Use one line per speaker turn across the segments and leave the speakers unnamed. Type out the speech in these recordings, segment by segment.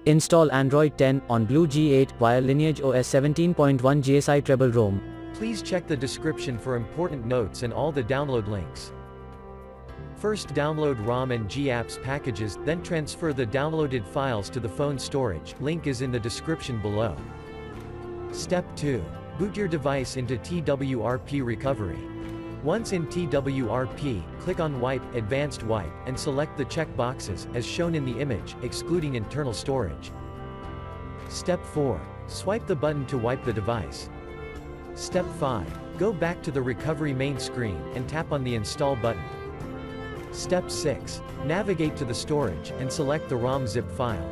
Install Android 10 on BLU G8 via LineageOS 17.1 GSI Treble ROM.
Please check the description for important notes and all the download links. First download ROM and GApps packages, then transfer the downloaded files to the phone storage, link is in the description below. Step 2. Boot your device into TWRP recovery. Once in TWRP, click on Wipe, Advanced Wipe, and select the check boxes, as shown in the image, excluding internal storage. Step 4. Swipe the button to wipe the device. Step 5. Go back to the recovery main screen, and tap on the Install button. Step 6. Navigate to the storage, and select the ROM zip file.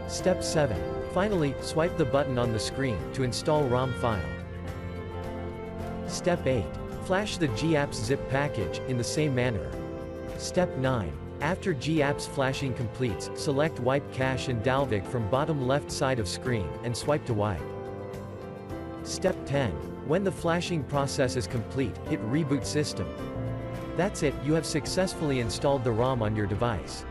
Step 7. Finally, swipe the button on the screen, to install ROM file. Step 8. Flash the GApps zip package, in the same manner. Step 9. After GApps flashing completes, select Wipe Cache and Dalvik from bottom left side of screen, and swipe to wipe. Step 10. When the flashing process is complete, hit Reboot System. That's it, you have successfully installed the ROM on your device.